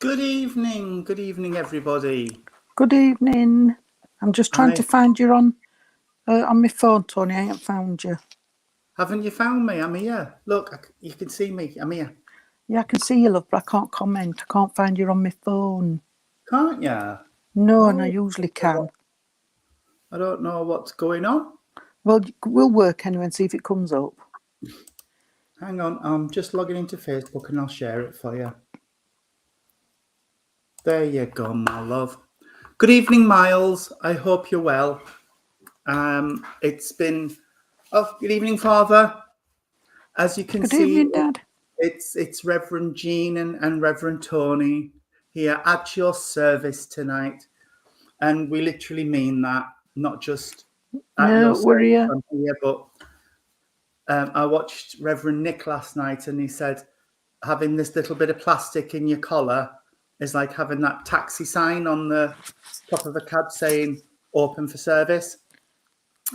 Good evening, everybody. Good evening. I'm just trying to find you on my phone, Tony. I ain't found you. Haven't you found me? I'm here. Look, you can see me. I'm here. Yeah, I can see you, love, but I can't comment. I can't find you on my phone. Can't you? No, and I usually can. I don't know what's going on. Well, we'll work anyway and see if it comes up. Hang on, I'm just logging into Facebook and I'll share it for you. There you go, my love. Good evening, Miles. I hope you're well. It's been... Oh, good evening, Father. As you can see... Good evening, Dad. It's Reverend Jean and Reverend Tony here at your service tonight. And we literally mean that, not just at your service on here, but I watched Reverend Nick last night and he said having this little bit of plastic in your collar is like having that taxi sign on the top of a cab saying open for service.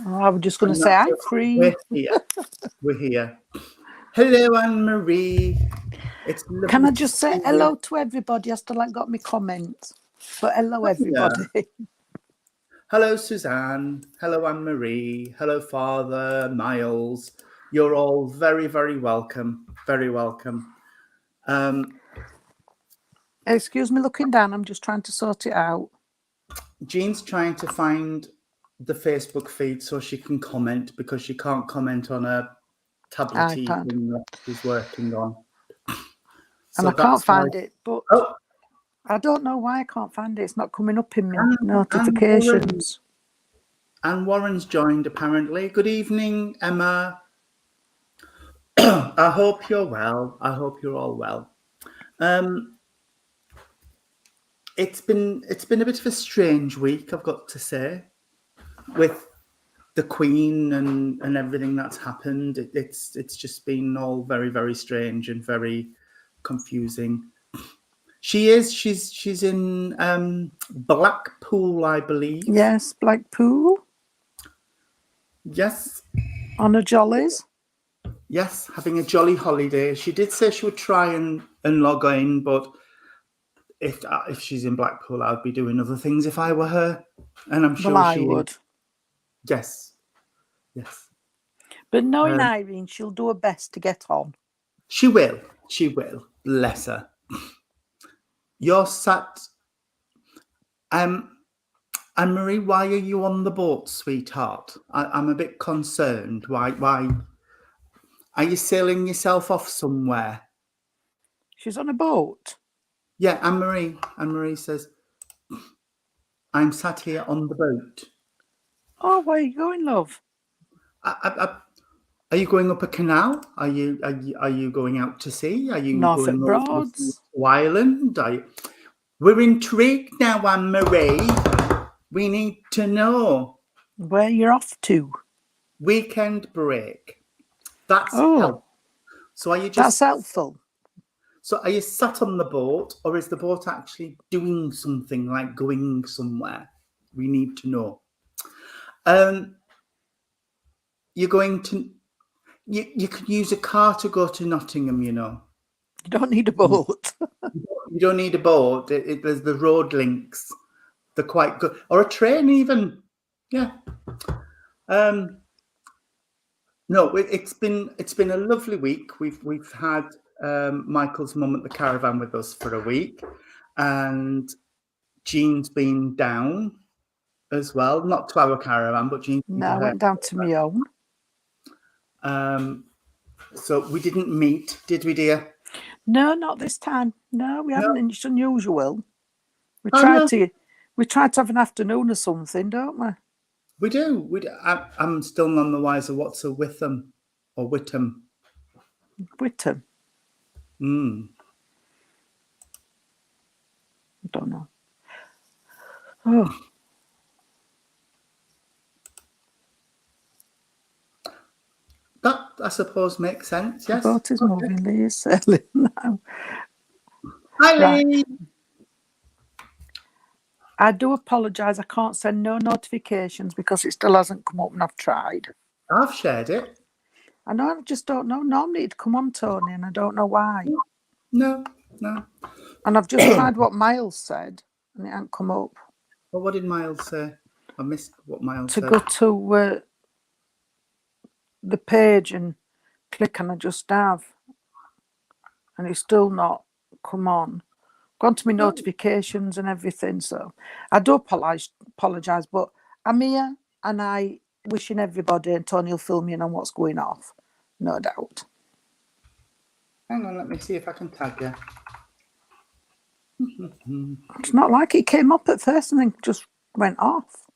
Oh, I was just going to say, I'm free. We're here. We're here. Hello, Anne-Marie. Can I just say hello to everybody? I still ain't got my comments. But hello, everybody. Yeah. Hello, Suzanne. Hello, Anne-Marie. Hello, Father, Miles. You're all very, very welcome. Very welcome. Excuse me looking down. I'm just trying to sort it out. Jean's trying to find the Facebook feed so she can comment because she can't comment on a tablet thing that she's working on. And I can't find it, but I don't know why I can't find it. It's not coming up in my notifications. And Warren's joined, apparently. Good evening, Emma. I hope you're well. I hope you're all well. It's been a bit of a strange week, I've got to say, with the Queen and everything that's happened. It's just been all very, very strange and very confusing. She's in Blackpool, I believe. Yes, Blackpool. Yes. On a jollies. Yes, having a jolly holiday. She did say she would try and log in, but if she's in Blackpool, I'd be doing other things if I were her, and I'm sure she would. Yes. But knowing Irene, she'll do her best to get on. She will. She will. Bless her. You're sat. Anne-Marie, why are you on the boat, sweetheart? I'm a bit concerned. Why? Are you sailing yourself off somewhere? She's on a boat. Yeah, Anne-Marie. Anne-Marie says, I'm sat here on the boat. Oh, where are you going, love? Are you going up a canal? Are you going out to sea? Are you Norfolk going Broads to Ireland? We're intrigued now, Anne-Marie. We need to know where you're off to. Weekend break. That's helpful. So are you just? That's helpful. So are you sat on the boat, or is the boat actually doing something like going somewhere? We need to know. You're going to. You could use a car to go to Nottingham. You know. You don't need a boat. You don't need a boat. There's the road links. They're quite good, or a train even. Yeah. No, it's been a lovely week. We've had Michael's mum at the caravan with us for a week, and Jean's been down as well. Not to our caravan, but Jean. No, I went down to my own. So we didn't meet, did we, dear? No, not this time. No, we haven't. It's unusual. We try to have an afternoon or something, don't we? We do. I'm still none the wiser. What's a Witham or Whittam? Whittam. I don't know. Oh. That, I suppose, makes sense, yes? The boat is moving, Lee is sailing now. Hi, Lee! I do apologise. I can't send no notifications because it still hasn't come up and I've tried. I've shared it. I know, I just don't know. Normally it'd come on, Tony, and I don't know why. No. And I've just tried what Miles said, and it hasn't come up. Well, what did Miles say? I missed what Miles To said. go to the page and click on Adjust Have, and it's still not come on. Gone to my notifications and everything, so I do apologise, but I'm here and I wishing everybody, and Tony will fill me in on what's going off, no doubt. Hang on, let me see if I can tag you. It's not like it came up at first and then just went off.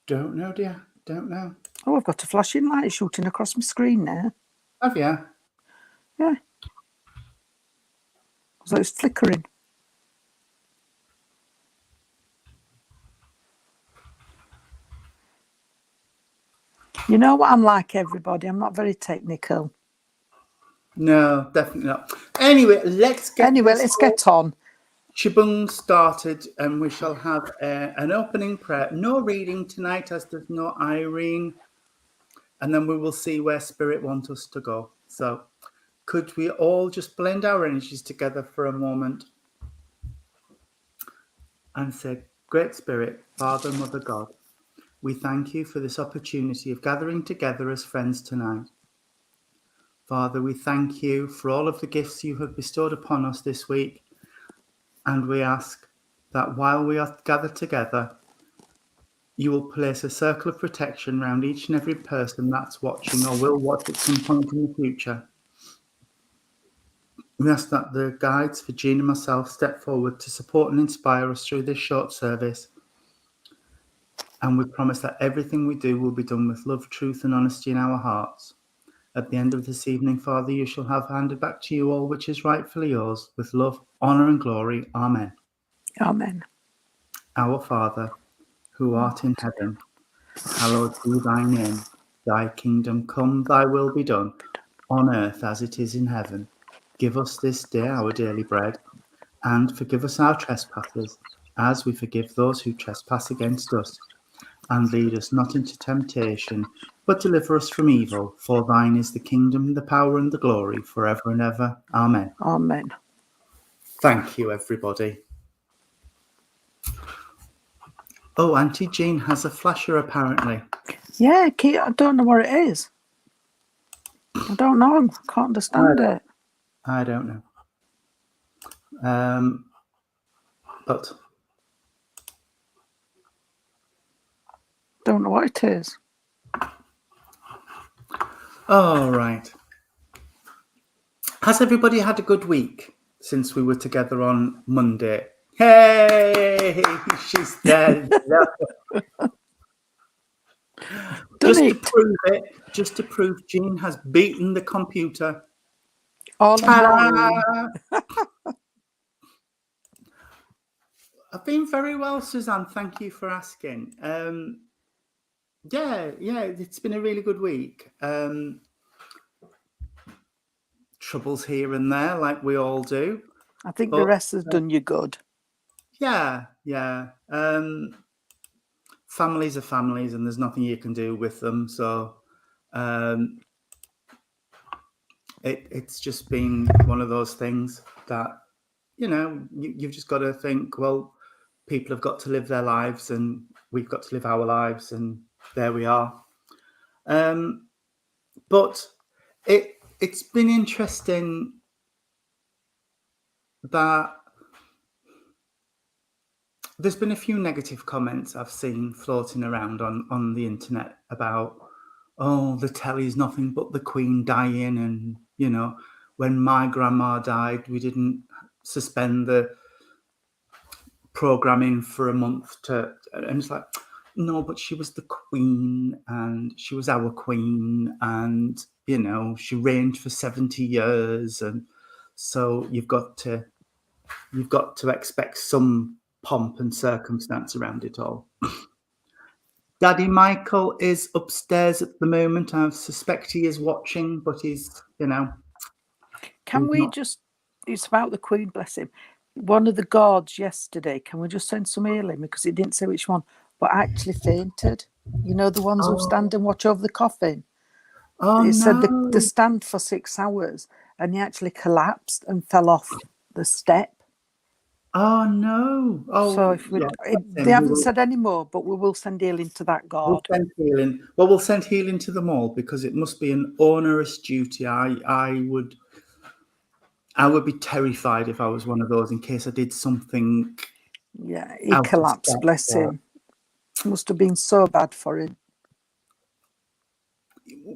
Don't know, dear. Don't know. Oh, I've got a flashing light shooting across my screen now. Have you? Yeah. So it's flickering. You know what I'm like, everybody? I'm not very technical. No, definitely not. Anyway, let's get on. Shibung started, and we shall have an opening prayer. No reading tonight, as there's no Irene, and then we will see where Spirit wants us to go. So, could we all just blend our energies together for a moment and say, Great Spirit, Father, Mother, God, we thank you for this opportunity of gathering together as friends tonight. Father, we thank you for all of the gifts you have bestowed upon us this week. And we ask that while we are gathered together, you will place a circle of protection around each and every person that's watching or will watch at some point in the future. We ask that the guides for Jean and myself step forward to support and inspire us through this short service. And we promise that everything we do will be done with love, truth, and honesty in our hearts. At the end of this evening, Father, you shall have handed back to you all which is rightfully yours, with love, honour, and glory. Amen. Amen. Our Father, who art in heaven, hallowed be thy name. Thy kingdom come, thy will be done, on earth as it is in heaven. Give us this day our daily bread, and forgive us our trespasses, as we forgive those who trespass against us. And lead us not into temptation, but deliver us from evil. For thine is the kingdom, the power, and the glory, forever and ever. Amen. Amen. Thank you, everybody. Oh, Auntie Jean has a flasher, apparently. Yeah, I don't know what it is. I don't know. I can't understand it. I don't know. But... don't know what it is. All right. Has everybody had a good week since we were together on Monday? Hey, she's dead. Just to prove Jean has beaten the computer. All I've been very well, Suzanne. Thank you for asking. Yeah, it's been a really good week. Troubles here and there, like we all do. I think the rest has done you good. Yeah. Families are families, and there's nothing you can do with them. So it's just been one of those things that, you've just got to think, well, people have got to live their lives and we've got to live our lives, and there we are. But it's been interesting that there's been a few negative comments I've seen floating around on the internet about, the telly's nothing but the Queen dying, and, when my grandma died, we didn't suspend the programming for a month and it's like, no, but she was the Queen, and she was our Queen, and, she reigned for 70 years. And so you've got to expect some pomp and circumstance around it all. Daddy Michael is upstairs at the moment. I suspect he is watching, but he's, Can we just, it's about the Queen, bless him. One of the guards yesterday, can we just send some healing? Because he didn't say which one, but actually fainted. The ones who stand and watch over the coffin. Oh, it no. said the stand for 6 hours, and he actually collapsed and fell off the step. Oh no! Oh, so if we, they haven't said any more, but we will send healing to that God. We'll send healing. Well, we'll send healing to them all because it must be an onerous duty. I would be terrified if I was one of those in case I did something. Yeah, he collapsed. Bless him. It must have been so bad for him.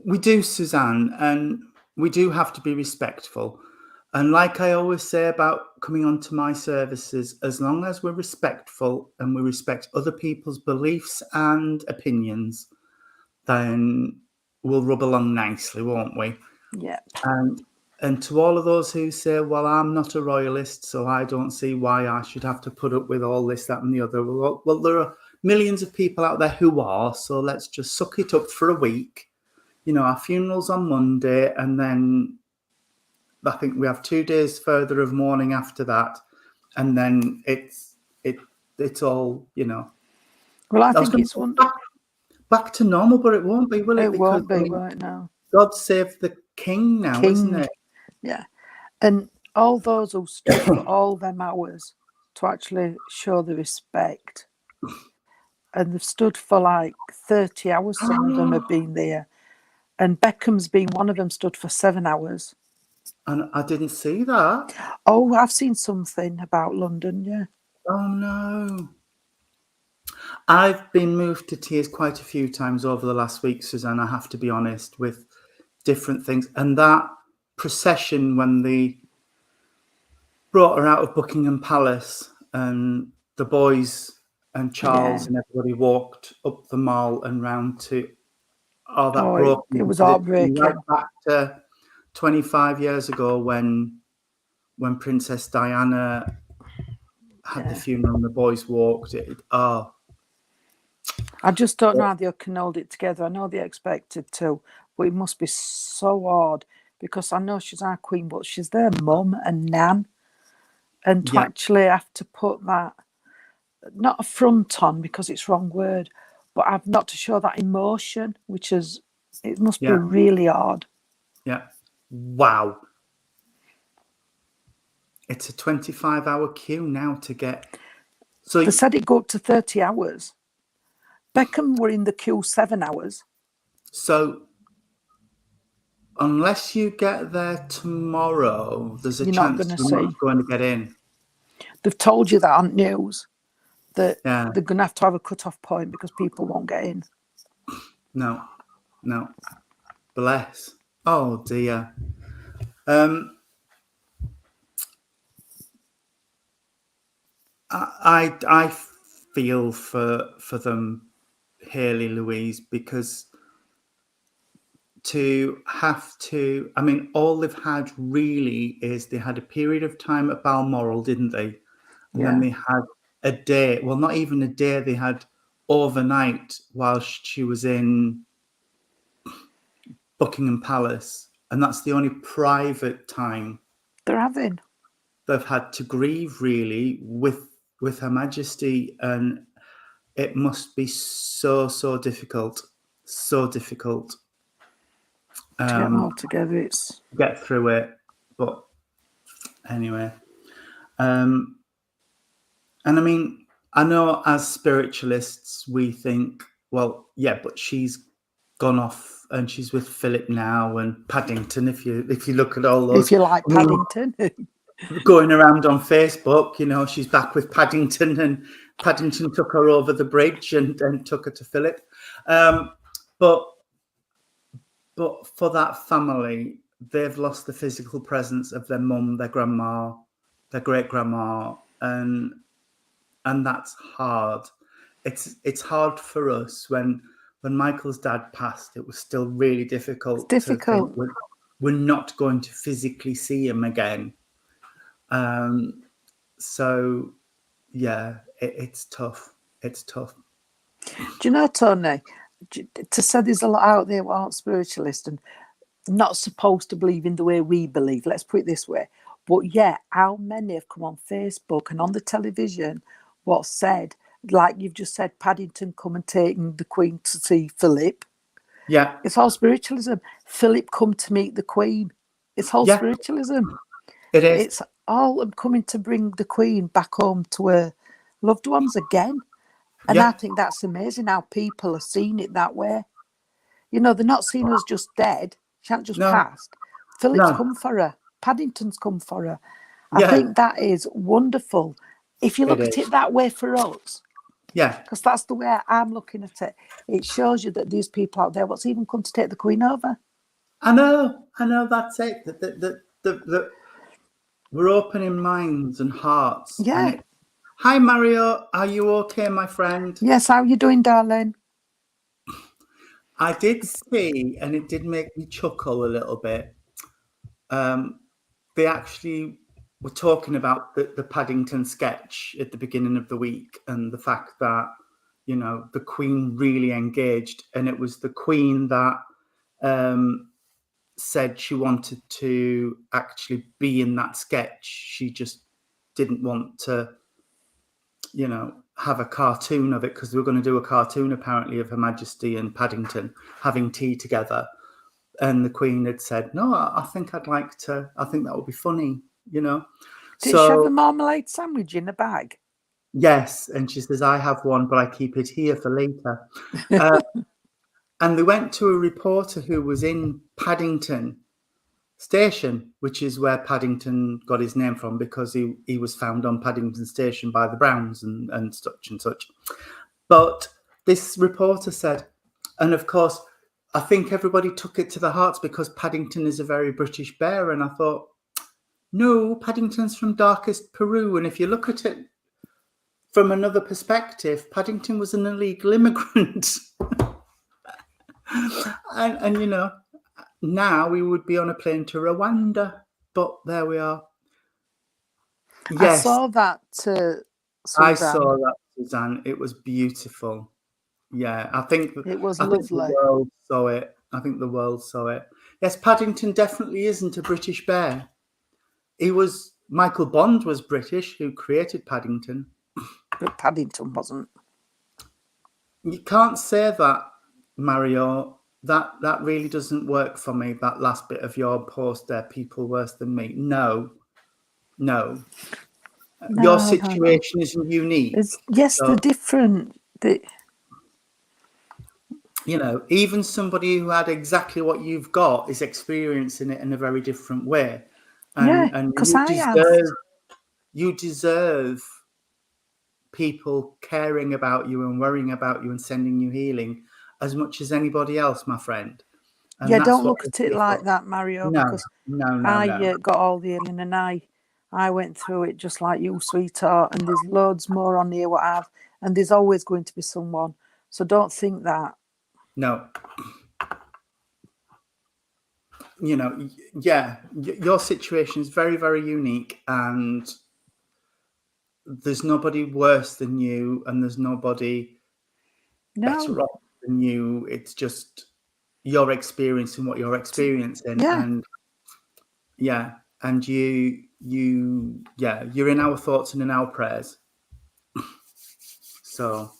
We do, Suzanne, and we do have to be respectful. And like I always say about coming onto my services, as long as we're respectful and we respect other people's beliefs and opinions, then we'll rub along nicely, won't we? Yeah. And to all of those who say, well, I'm not a royalist, so I don't see why I should have to put up with all this, that, and the other. Well, there are millions of people out there who are, so let's just suck it up for a week. You know, our funeral's on Monday, and then I think we have 2 days further of mourning after that, and then it's all, you know. Well, I think it's back to normal, but it won't be, will it? It won't be right now. God save the king now, isn't it? Yeah, and all those who stood for all them hours to actually show the respect, and they've stood for like 30 hours. Some of them have been there. And Beckham's been one of them, stood for 7 hours. And I didn't see that. Oh, I've seen something about London, yeah. Oh, no. I've been moved to tears quite a few times over the last week, Suzanne, I have to be honest, with different things. And that procession when they brought her out of Buckingham Palace and the boys and Charles and everybody walked up the mall and round to... It was heartbreaking. Right back to 25 years ago when Princess Diana had the funeral and the boys walked. I just don't know how they can hold it together. I know they expected to, but it must be so hard because I know she's our queen, but she's their mum and nan. And to actually have to put that, not a front on because it's wrong word, but I've not to show that emotion, which is, it must be really hard. Yeah. Wow. It's a 25-hour queue now to get... So they said it go up to 30 hours. Beckham were in the queue 7 hours. So unless you get there tomorrow, there's a you're chance you're not going to get in. They've told you that on news. That they're going to have a cut-off point because people won't get in. No. Bless. Oh, dear. I feel for them, Hayley Louise, because to have to... I mean, all they've had really is they had a period of time at Balmoral, didn't they? And then they had a day, well, not even a day, they had overnight whilst she was in Buckingham Palace, and that's the only private time they've had to grieve, really, with Her Majesty, and it must be so difficult, to get them all together. It's get through it, but anyway. And I mean, I know as spiritualists, we think, well, yeah, but she's gone off and she's with Philip now and Paddington. If you look at all those, if you like Paddington, going around on Facebook, you know, she's back with Paddington, and Paddington took her over the bridge and took her to Philip. But for that family, they've lost the physical presence of their mum, their grandma, their great grandma, and that's hard. It's hard for us when Michael's dad passed. It was still really difficult. It's difficult. We're not going to physically see him again. So yeah, it's tough. It's tough. Do you know, Tony, to say there's a lot out there who aren't spiritualist and not supposed to believe in the way we believe, let's put it this way, but how many have come on Facebook and on the television what said, like you've just said, Paddington come and taking the Queen to see Philip. Yeah. It's all spiritualism. Philip come to meet the Queen. It's whole Yeah. spiritualism. It is. It's all coming to bring the Queen back home to her loved ones again. And Yeah. I think that's amazing how people are seeing it that way. You know, they're not seeing us just dead. She hasn't just No. passed. Philip's No. come for her. Paddington's come for her. I Yeah. think that is wonderful. If you look It at is. it that way for us, Yeah. because that's the way I'm looking at it, it shows you that these people out there, what's even come to take the Queen over. I know. That's it. That we're opening minds and hearts. Yeah. And hi, Mario. Are you okay, my friend? Yes, how are you doing, darling? I did see, and it did make me chuckle a little bit. They actually were talking about the Paddington sketch at the beginning of the week and the fact that, you know, the Queen really engaged, and it was the Queen that said she wanted to actually be in that sketch. She just didn't want to, you know, have a cartoon of it, because they were going to do a cartoon apparently of Her Majesty and Paddington having tea together. And the Queen had said, no, I think I'd like to, I think that would be funny, you know. Did she have a marmalade sandwich in a bag? Yes. And she says, I have one, but I keep it here for later. And they went to a reporter who was in Paddington Station, which is where Paddington got his name from, because he was found on Paddington Station by the Browns and such and such. But this reporter said, and of course, I think everybody took it to the hearts because Paddington is a very British bear. And I thought, no, Paddington's from darkest Peru. And if you look at it from another perspective, Paddington was an illegal immigrant. and you know, now we would be on a plane to Rwanda, but there we are. Yes. I saw that, Suzanne. I saw that, Suzanne. It was beautiful. Yeah, I think it was I lovely. think the world saw it. I think the world saw it. Yes, Paddington definitely isn't a British bear. Michael Bond was British, who created Paddington. But Paddington wasn't. You can't say that, Mario. That really doesn't work for me, that last bit of your post there, people worse than me. No. Your situation is unique. Yes, they're different. You know, even somebody who had exactly what you've got is experiencing it in a very different way. And because you deserve people caring about you and worrying about you and sending you healing as much as anybody else, my friend. And don't look at it like that, Mario. No, because no. I got all the healing, and I went through it just like you, sweetheart. And there's loads more on here what I've, and there's always going to be someone. So don't think that. No. You know, yeah, your situation is very, very unique, and there's nobody worse than you, and there's nobody better off than you. It's just you're experiencing what you're experiencing. And and you're in our thoughts and in our prayers. So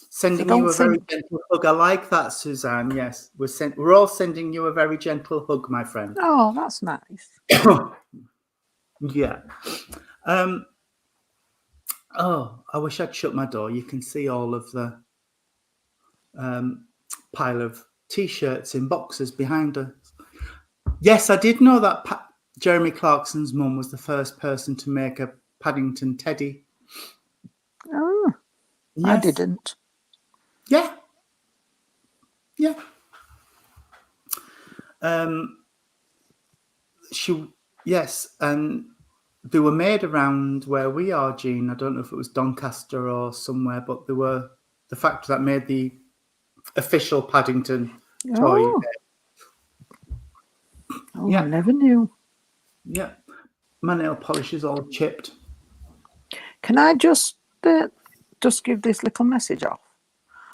sending you a very gentle hug. I like that, Suzanne. Yes, we're all sending you a very gentle hug, my friend. Oh, that's nice. Yeah. Oh, I wish I'd shut my door. You can see all of the pile of T-shirts in boxes behind us. Yes, I did know that Jeremy Clarkson's mum was the first person to make a Paddington teddy. Oh, yes. I didn't. Yeah. Yes, and they were made around where we are, Jean. I don't know if it was Doncaster or somewhere, but they were the factory that made the official Paddington toy. Oh, I never knew. Yeah. My nail polish is all chipped. Can I just give this little message off?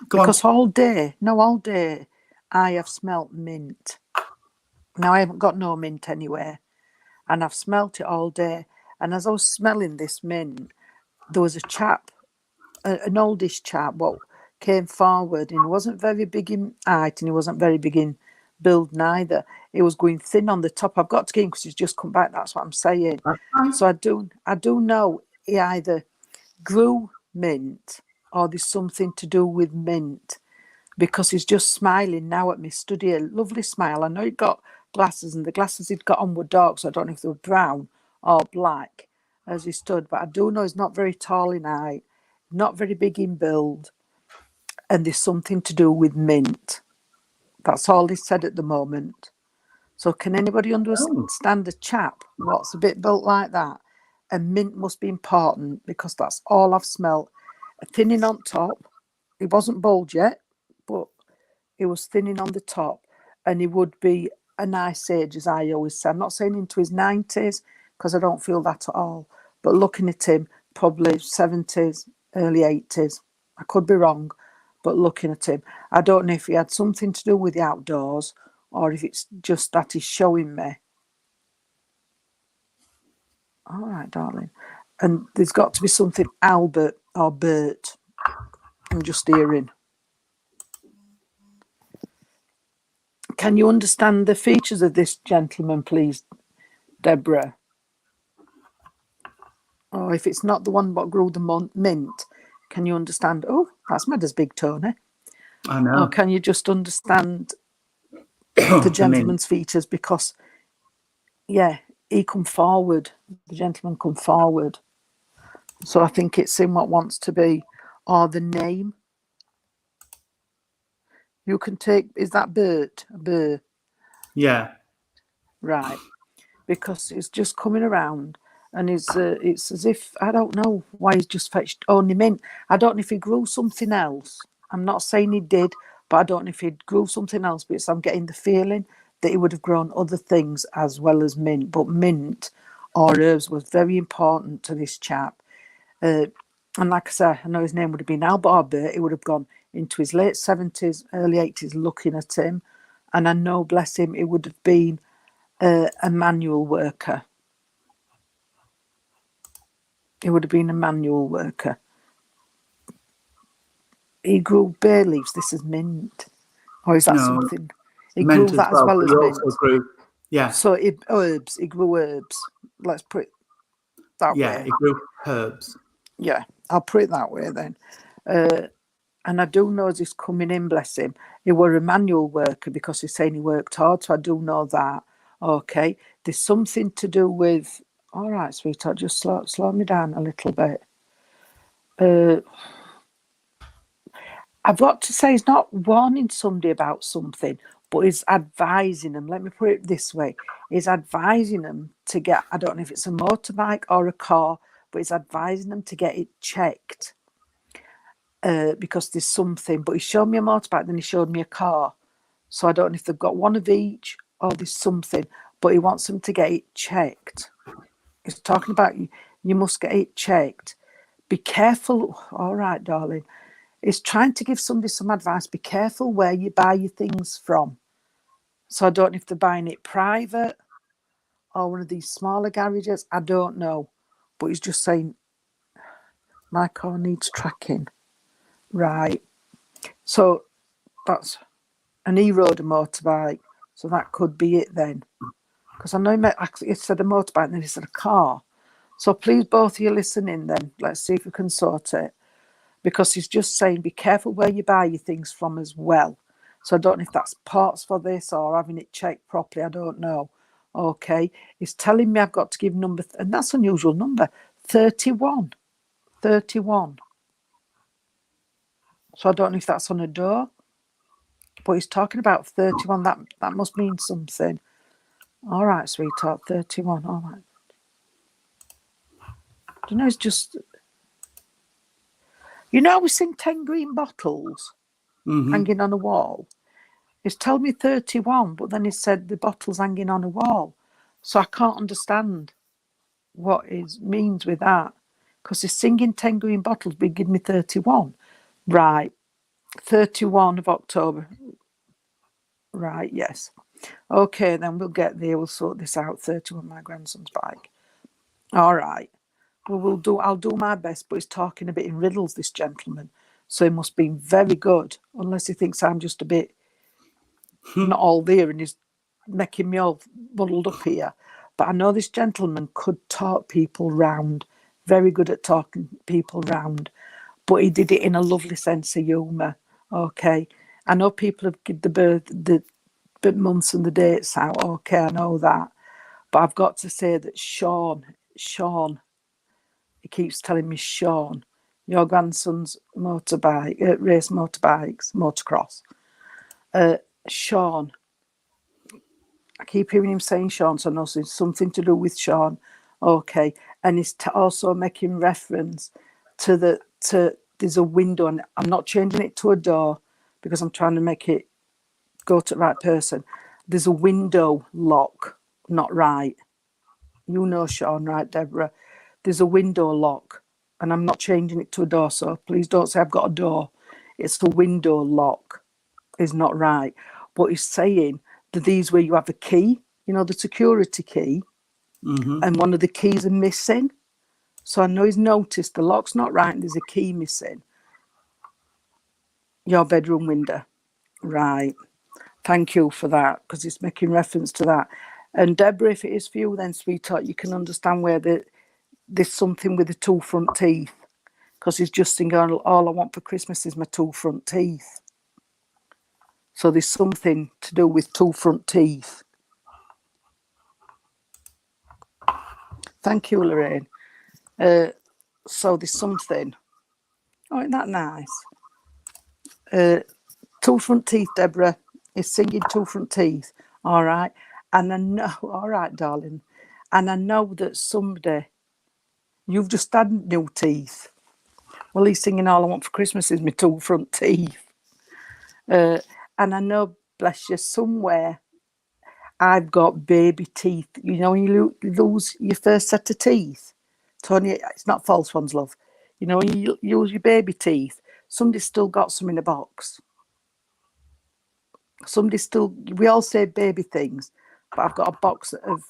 Because all day I have smelt mint. Now I haven't got no mint anywhere, and I've smelt it all day. And as I was smelling this mint, there was a chap, an oldish chap, what came forward, and he wasn't very big in height, and he wasn't very big in build neither. It was going thin on the top. I've got to get him because he's just come back. That's what I'm saying. So I do know he either grew mint or there's something to do with mint, because he's just smiling now at me, study a lovely smile. I know he'd got glasses, and the glasses he'd got on were dark, so I don't know if they were brown or black as he stood, but I do know he's not very tall in height, not very big in build, and there's something to do with mint. That's all he said at the moment. So can anybody understand a chap what's a bit built like that? And mint must be important, because that's all I've smelt. A thinning on top. He wasn't bald yet, but he was thinning on the top, and he would be a nice age, as I always say. I'm not saying into his 90s, because I don't feel that at all. But looking at him, probably 70s, early 80s. I could be wrong, but looking at him, I don't know if he had something to do with the outdoors, or if it's just that he's showing me. All right, darling. And there's got to be something Albert or Bert. I'm just hearing. Can you understand the features of this gentleman, please, Deborah? Or if it's not the one what grew the mint, can you understand? Oh, that's mad as big, Tony. I know. Or can you just understand the gentleman's features? Because, yeah, he come forward. The gentleman come forward. So I think it's him what wants to be, or the name. You can take, is that Bert? Burr? Yeah. Right. Because it's just coming around, and it's as if, I don't know why he's just fetched only mint. I don't know if he grew something else. I'm not saying he did, but I don't know if he grew something else, because I'm getting the feeling that he would have grown other things as well as mint. But mint or herbs was very important to this chap. And like I said, I know his name would have been Albert or Bert. He would have gone into his late 70s, early 80s looking at him. And I know, bless him, he would have been a manual worker. He would have been a manual worker. He grew bay leaves. This is mint. Or is that something? He grew that as well as mint. Yeah. So herbs. He grew herbs. Let's put it that way. Yeah, he grew herbs. Yeah, I'll put it that way then. And I do know as he's coming in, bless him, he were a manual worker, because he's saying he worked hard, so I do know that. Okay, there's something to do with, all right, sweetheart, just slow me down a little bit. I've got to say, he's not warning somebody about something, but he's advising them. Let me put it this way. He's advising them to get, I don't know if it's a motorbike or a car, but he's advising them to get it checked. Because there's something, but he showed me a motorbike, then he showed me a car. So I don't know if they've got one of each or there's something, but he wants them to get it checked. He's talking about you must get it checked. Be careful. All right, darling. He's trying to give somebody some advice. Be careful where you buy your things from. So I don't know if they're buying it private or one of these smaller garages. I don't know. But he's just saying, my car needs tracking. Right. So that's, and he rode a motorbike. So that could be it then. Because I know he said a motorbike and then he said a car. So please, both of you listening then, let's see if we can sort it. Because he's just saying, be careful where you buy your things from as well. So I don't know if that's parts for this or having it checked properly. I don't know. Okay. He's telling me I've got to give number, and that's an unusual number, 31. 31. So I don't know if that's on a door, but he's talking about 31. That must mean something. All right, sweetheart, 31. All right. Do you know, it's just, you know, we seen 10 green bottles hanging on a wall. He's told me 31, but then he said the bottle's hanging on a wall. So I can't understand what it means with that. Because he's singing 10 green bottles, but he give me 31. Right. 31 of October. Right, yes. Okay, then we'll get there. We'll sort this out. 31, my grandson's bike. All right. Well, I'll do my best, but he's talking a bit in riddles, this gentleman. So he must be very good, unless he thinks I'm just a bit not all there, and he's making me all muddled up here. But I know this gentleman could talk people round, very good at talking people round, but he did it in a lovely sense of humour. Okay, I know people have given the months and the dates out. Okay, I know that, but I've got to say that Sean, he keeps telling me, Sean, your grandson's motorbike, race motorbikes, motocross. Sean, I keep hearing him saying Sean, so I know it's something to do with Sean. Okay, and he's also making reference to there's a window, and I'm not changing it to a door because I'm trying to make it go to the right person. There's a window lock, not right. You know, Sean, right, Deborah? There's a window lock, and I'm not changing it to a door, so please don't say I've got a door. It's the window lock is not right. But he's saying that these where you have a key, you know, the security key, and one of the keys are missing. So I know he's noticed the lock's not right and there's a key missing. Your bedroom window. Right. Thank you for that, because it's making reference to that. And Deborah, if it is for you then, sweetheart, you can understand where there's something with the two front teeth. Because he's just thinking, all I want for Christmas is my two front teeth. So there's something to do with two front teeth. Thank you, Lorraine. So there's something. Oh, isn't that nice? Two front teeth, Deborah. Is singing two front teeth. All right. And I know, all right, darling. And I know that someday you've just had new teeth. Well, he's singing all I want for Christmas is my two front teeth. And I know, bless you, somewhere I've got baby teeth. You know, when you lose your first set of teeth. Tony, it's not false ones, love. You know, when you use your baby teeth, somebody's still got some in a box. We all say baby things, but I've got a box of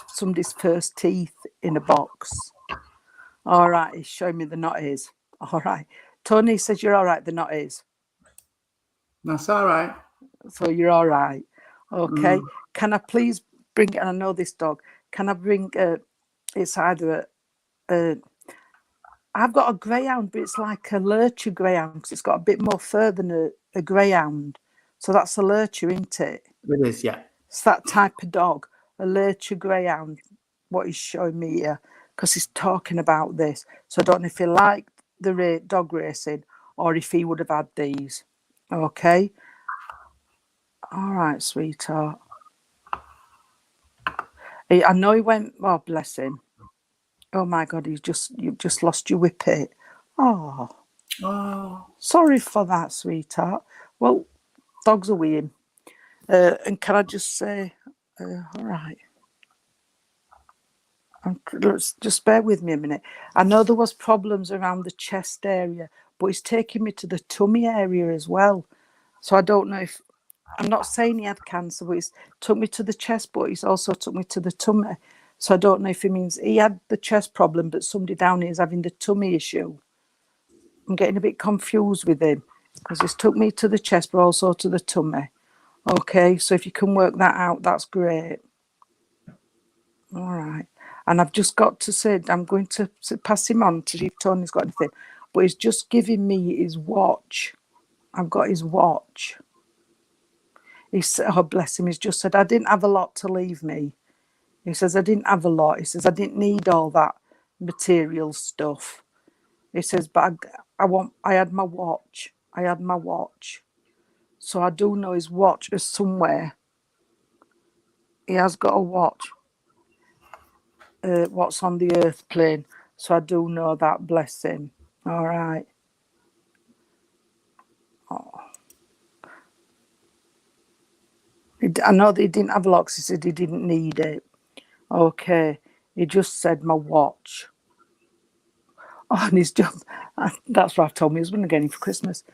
somebody's first teeth in a box. All right, he's showing me the knotties. All right. Tony says you're all right, the knotties. That's all right. So you're all right. Okay. Can I please bring, and I know this dog, can I bring, it's either I've got a greyhound, but it's like a lurcher greyhound because it's got a bit more fur than a greyhound. So that's a lurcher, isn't it? It is, yeah. It's that type of dog, a lurcher greyhound, what he's showing me here, because he's talking about this. So I don't know if he liked the dog racing or if he would have had these. Okay. All right, sweetheart. I know he went, oh, bless him. Oh, my God, you've just lost your whippet. Oh. Sorry for that, sweetheart. Well, dogs are weird. And can I just say, all right. Just bear with me a minute. I know there was problems around the chest area, but he's taking me to the tummy area as well. So I don't know if, I'm not saying he had cancer, but he's took me to the chest, but he's also took me to the tummy. So I don't know if it means he had the chest problem, but somebody down here is having the tummy issue. I'm getting a bit confused with him because he's took me to the chest, but also to the tummy. Okay, so if you can work that out, that's great. All right. And I've just got to say, I'm going to pass him on to see if Tony's got anything. But he's just giving me his watch. I've got his watch. He said, oh, bless him, he's just said, I didn't have a lot to leave me. He says, I didn't have a lot. He says, I didn't need all that material stuff. He says, but I had my watch. I had my watch. So I do know his watch is somewhere. He has got a watch. What's on the earth plane. So I do know that, bless him. All right. Oh. I know that he didn't have locks. He said he didn't need it. Okay. He just said my watch. Oh, and he's just, that's what I've told my husband again for Christmas.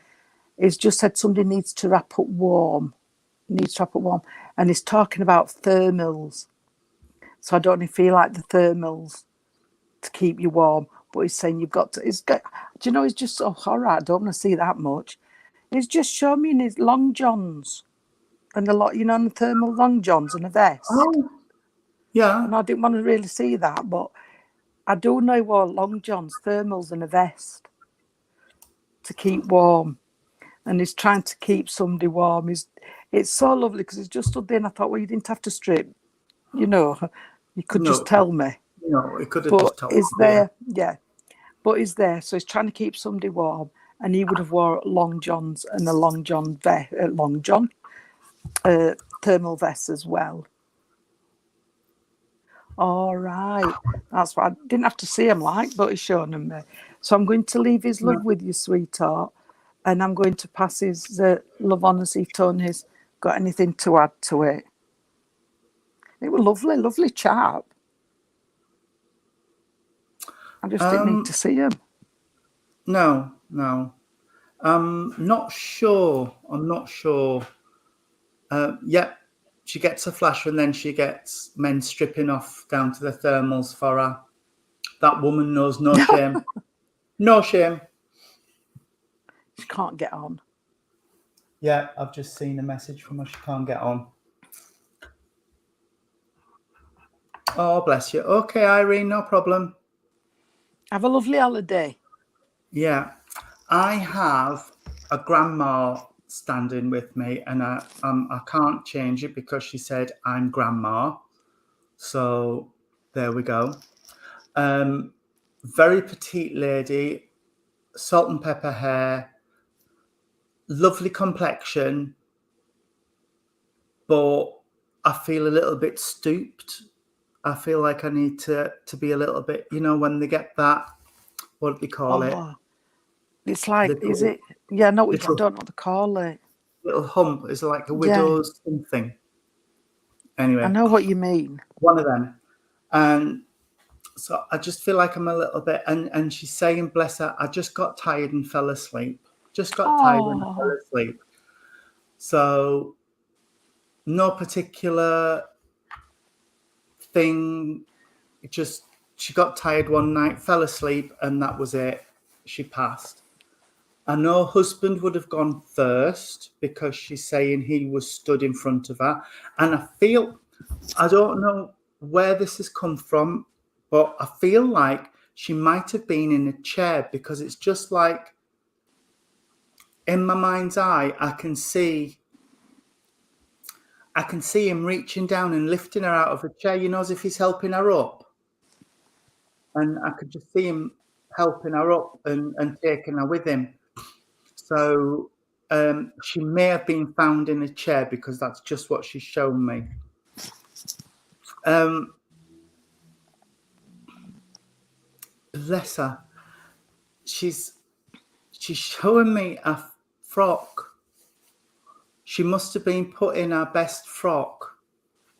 He's just said somebody needs to wrap up warm. And he's talking about thermals. So I don't know if you like the thermals to keep you warm. But he's saying you've got to, do you know, he's just, oh, all right, I don't want to see that much. He's just showing me in his long johns. and a lot, and the thermal long johns and a vest. Oh, yeah. And I didn't want to really see that, but I do know he wore long johns, thermals and a vest to keep warm. And he's trying to keep somebody warm. It's so lovely because he's just stood there and I thought, well, you didn't have to strip, you could just tell me. It could have just told me. But is there, but he's there. So he's trying to keep somebody warm. And he would have wore long johns and a thermal vest as well. All right. That's what I didn't have to see him but he's shown him me. So I'm going to leave his love with you, sweetheart. And I'm going to pass his love on and see if Tony's got anything to add to it. It was lovely, lovely chap. I just didn't need to see him. No. I'm not sure. She gets a flash and then she gets men stripping off down to the thermals for her. That woman knows no shame. No shame. She can't get on. Yeah, I've just seen a message from her. She can't get on. Oh, bless you. Okay, Irene, no problem. Have a lovely holiday. Yeah. I have a grandma standing with me and I can't change it because she said I'm grandma. So there we go. Very petite lady, salt and pepper hair, lovely complexion, but I feel a little bit stooped. I feel like I need to be a little bit, when they get that, what do they call it? It's like, is it? Yeah, no, I don't know what to call it. Little hump is like a widow's something. Anyway, I know what you mean. One of them, and so I just feel like I'm a little bit. And she's saying, "Bless her, I just got tired and fell asleep. Tired and fell asleep." So, no particular thing. Just she got tired one night, fell asleep, and that was it. She passed. I know husband would have gone first because she's saying he was stood in front of her. And I don't know where this has come from, but I feel like she might have been in a chair because it's just like in my mind's eye, I can see him reaching down and lifting her out of a chair, as if he's helping her up. And I could just see him helping her up and taking her with him. So she may have been found in a chair because that's just what she's shown me. Bless her. She's showing me a frock. She must have been put in her best frock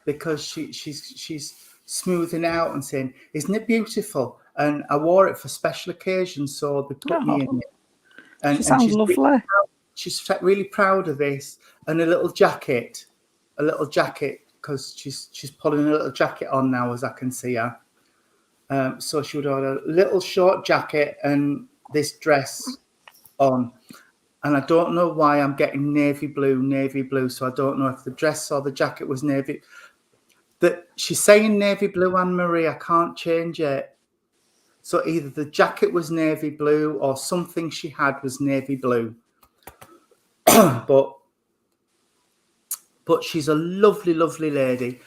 because she's smoothing out and saying, "Isn't it beautiful?" And I wore it for special occasions, so they put me in it. And she sounds lovely. She's really proud of this, and a little jacket because she's pulling a little jacket on now as I can see her. So she would have a little short jacket and this dress on, and I don't know why I'm getting navy blue. So I don't know if the dress or the jacket was navy. That she's saying navy blue, Anne Marie. I can't change it. So either the jacket was navy blue or something she had was navy blue. But she's a lovely, lovely lady.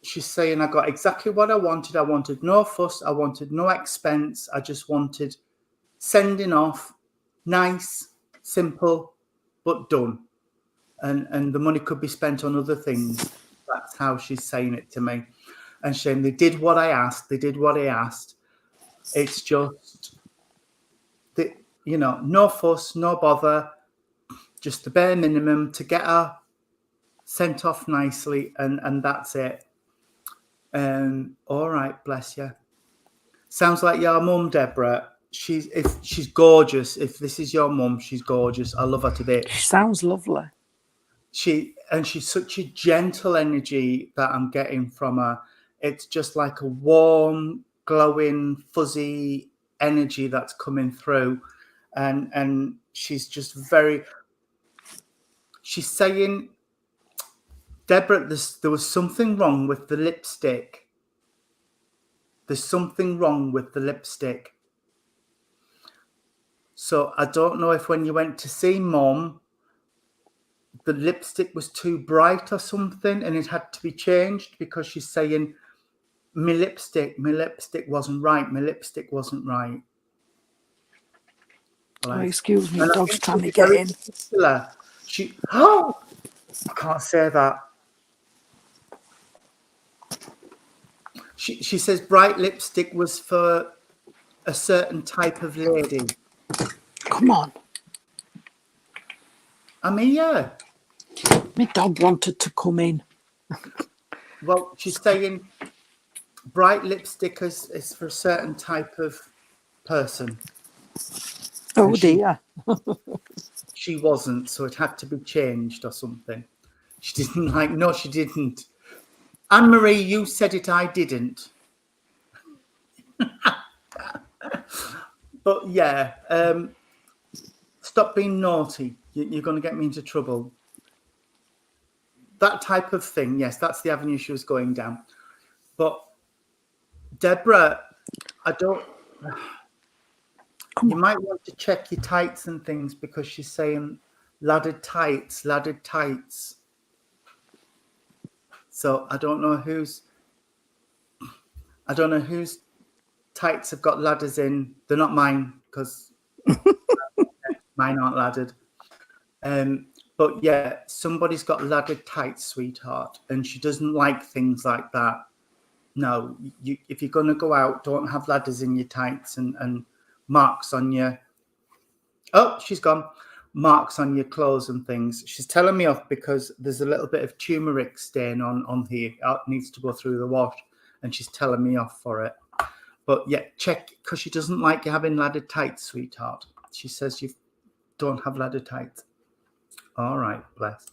She's saying I got exactly what I wanted. I wanted no fuss. I wanted no expense. I just wanted sending off, nice, simple, but done. And the money could be spent on other things. That's how she's saying it to me. And she's saying they did what I asked. It's just, no fuss, no bother, just the bare minimum to get her sent off nicely, and that's it. All right, bless you. Sounds like your mum, Deborah. She's gorgeous. If this is your mum, she's gorgeous. I love her to bits. She sounds lovely. She's such a gentle energy that I'm getting from her. It's just like a warm, glowing, fuzzy energy that's coming through, and she's just she's saying, Deborah, there was something wrong with the lipstick. There's something wrong with the lipstick. So I don't know if when you went to see Mum, the lipstick was too bright or something and it had to be changed, because she's saying, my lipstick wasn't right. My lipstick wasn't right. Oh, excuse me, And dog's trying to get in. I can't say that. She says bright lipstick was for a certain type of lady. Come on. I mean, yeah. My dog wanted to come in. Well, she's saying bright lipstick is for a certain type of person. Oh, dear. She wasn't, so it had to be changed or something. She didn't like, no, she didn't. Anne-Marie, you said it, I didn't. But yeah, stop being naughty. You're going to get me into trouble. That type of thing, yes, that's the avenue she was going down. But Deborah, you might want to check your tights and things, because she's saying laddered tights. So I don't know whose tights have got ladders in. They're not mine, because mine aren't laddered. But yeah, somebody's got laddered tights, sweetheart, and she doesn't like things like that. No, if you're going to go out, don't have ladders in your tights and marks on your... Oh, she's gone. Marks on your clothes and things. She's telling me off because there's a little bit of turmeric stain on here. It needs to go through the wash, and she's telling me off for it. But yeah, check, because she doesn't like you having laddered tights, sweetheart. She says you don't have laddered tights. All right, bless.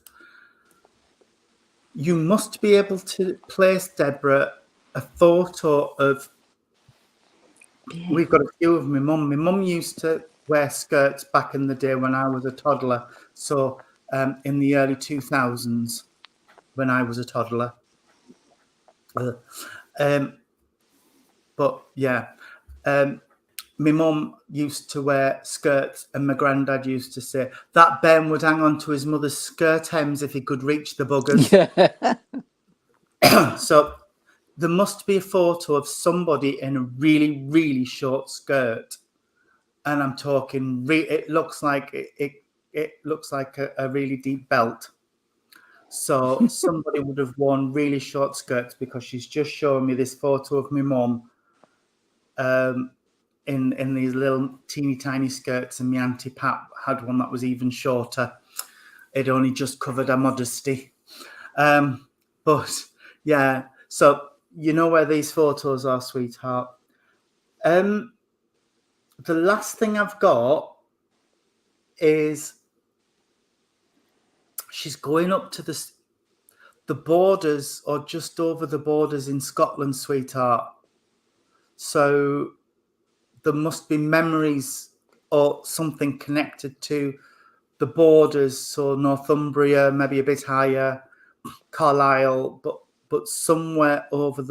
You must be able to place, Deborah, a photo of... We've got a few of my mum. My mum used to wear skirts back in the day when I was a toddler. So in the early 2000s, when I was a toddler. But yeah, my mum used to wear skirts, and my granddad used to say that Ben would hang on to his mother's skirt hems if he could reach the buggers. Yeah. So there must be a photo of somebody in a really, really short skirt. And I'm talking, it looks like it looks like a really deep belt. So somebody would have worn really short skirts, because she's just showing me this photo of my mum in these little teeny tiny skirts, and my Auntie Pat had one that was even shorter. It only just covered her modesty. But yeah, so you know where these photos are, sweetheart. The last thing I've got is she's going up to the borders, or just over the borders in Scotland, sweetheart. So there must be memories or something connected to the borders. So Northumbria, maybe a bit higher, Carlisle, but somewhere over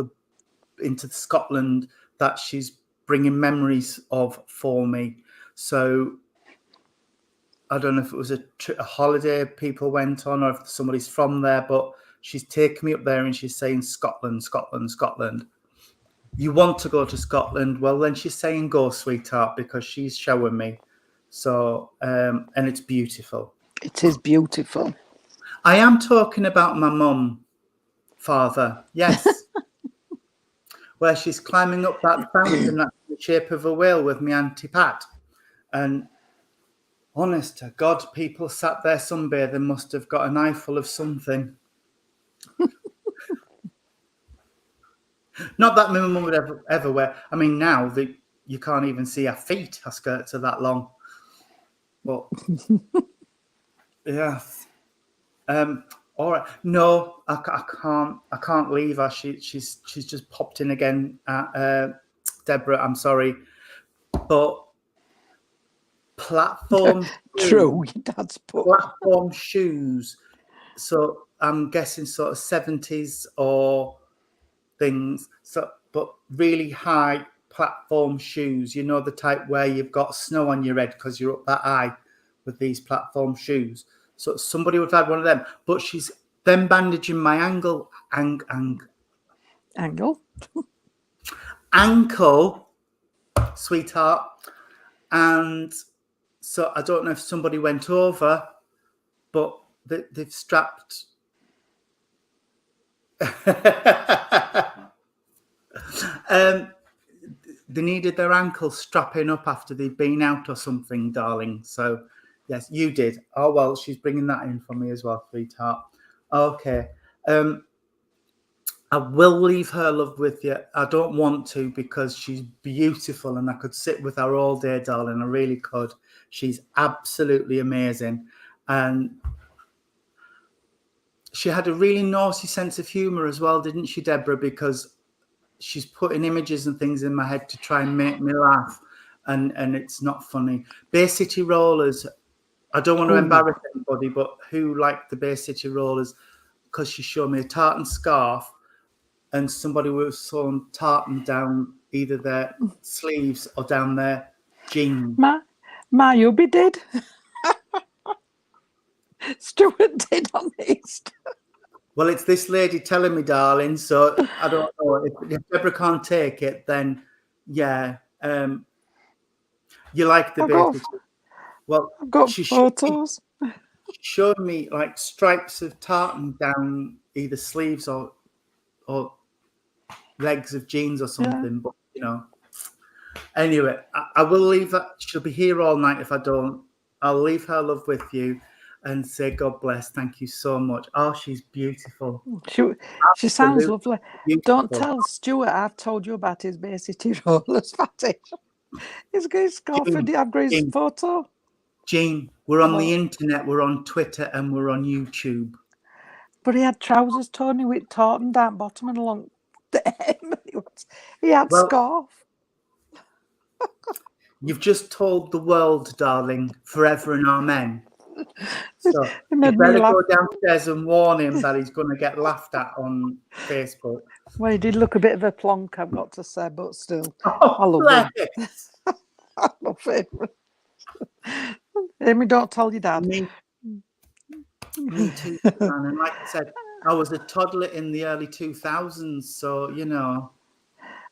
into Scotland that she's bringing memories of for me. So I don't know if it was a holiday people went on, or if somebody's from there, but she's taken me up there and she's saying Scotland, Scotland, Scotland. You want to go to Scotland? Well, then she's saying go, sweetheart, because she's showing me. So, and it's beautiful. It is beautiful. I am talking about my mum, father. Yes. Where she's climbing up that fountain that's in the shape of a whale with me Auntie Pat. And honest to God, people sat there sunbathing must have got an eyeful of something. Not that my mum would ever wear. I mean, now that you can't even see her feet, her skirts are that long. But yeah. All right. No, I can't leave her. She's just popped in again. Deborah, I'm sorry, but platform True, your dad's put. platform shoes. So I'm guessing sort of 70s or things. So, but really high platform shoes. You know, the type where you've got snow on your head because you're up that high with these platform shoes. So somebody would have had one of them. But she's then bandaging my ankle, sweetheart. And so I don't know if somebody went over, but they've strapped. They needed their ankles strapping up after they'd been out or something, darling. So, yes, you did. Oh, well, she's bringing that in for me as well, sweetheart. Okay. I will leave her love with you. I don't want to because she's beautiful and I could sit with her all day, darling. I really could. She's absolutely amazing. And she had a really naughty sense of humor as well, didn't she, Deborah? Because she's putting images and things in my head to try and make me laugh. And it's not funny. Bay City Rollers, I don't want to embarrass anybody, but who liked the Bay City Rollers? Because she showed me a tartan scarf and somebody was sewing tartan down either their sleeves or down their jeans. My hubby did. Stuart did on his. Well, it's this lady telling me, darling, so I don't know. If Deborah can't take it, then, yeah. You like the Bay City. Well, I've got photos. Showed me like stripes of tartan down either sleeves or legs of jeans or something. Yeah. But you know, anyway, I will leave that. She'll be here all night if I don't. I'll leave her love with you and say God bless. Thank you so much. Oh, she's beautiful. She sounds lovely. Beautiful. Don't tell Stuart I've told you about his Bay City Rollers, Fatty. He's got his scarf and I've got his photo. Jean, we're on the internet, we're on Twitter and we're on YouTube. But he had trousers, Tony, with tartan down bottom and along the hem. He had scarf. You've just told the world, darling, forever and amen. So you better go downstairs and warn him that he's going to get laughed at on Facebook. Well, he did look a bit of a plonk, I've got to say, but still, I love him. I love him. Amy, don't tell your dad. Me too, man. And like I said, I was a toddler in the early 2000s, so, you know.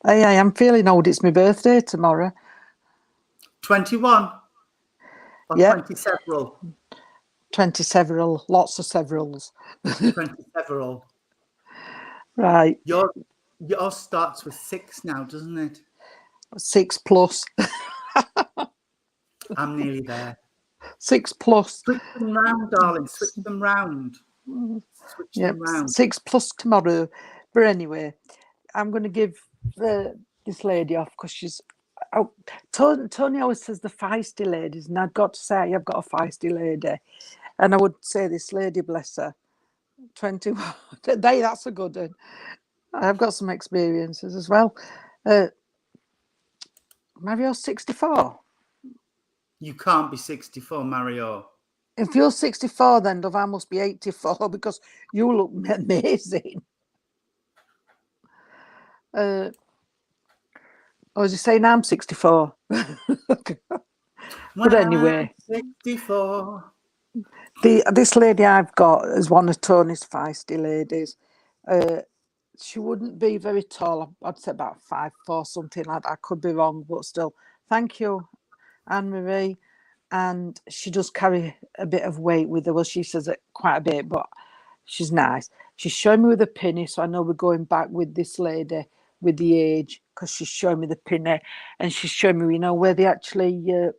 Hey, I'm feeling old. It's my birthday tomorrow. 21? Or 20 several? 20 several. Lots of severals. 20 several. Right. Yours starts with 6 now, doesn't it? 6 plus. I'm nearly there. 6 plus. Switch them round, darling. Switch them round. Them round. 6 plus tomorrow. But anyway, I'm going to give this lady off because she's... Oh, Tony always says the feisty ladies, and I've got to say I've got a feisty lady. And I would say this lady, bless her, 21. That's a good one. I've got some experiences as well. Mario's 64. You can't be 64, Mario. If you're 64, then Dove, I must be 84 because you look amazing. Or is he saying I'm 64? But anyway. 64. This lady I've got is one of Tony's feisty ladies. She wouldn't be very tall. I'd say about 5'4", something like that. I could be wrong, but still. Thank you, Anne-Marie. And she does carry a bit of weight with her. Well, she says it quite a bit, but she's nice. She's showing me with a penny, so I know we're going back with this lady with the age because she's showing me the penny and she's showing me, you know, where they actually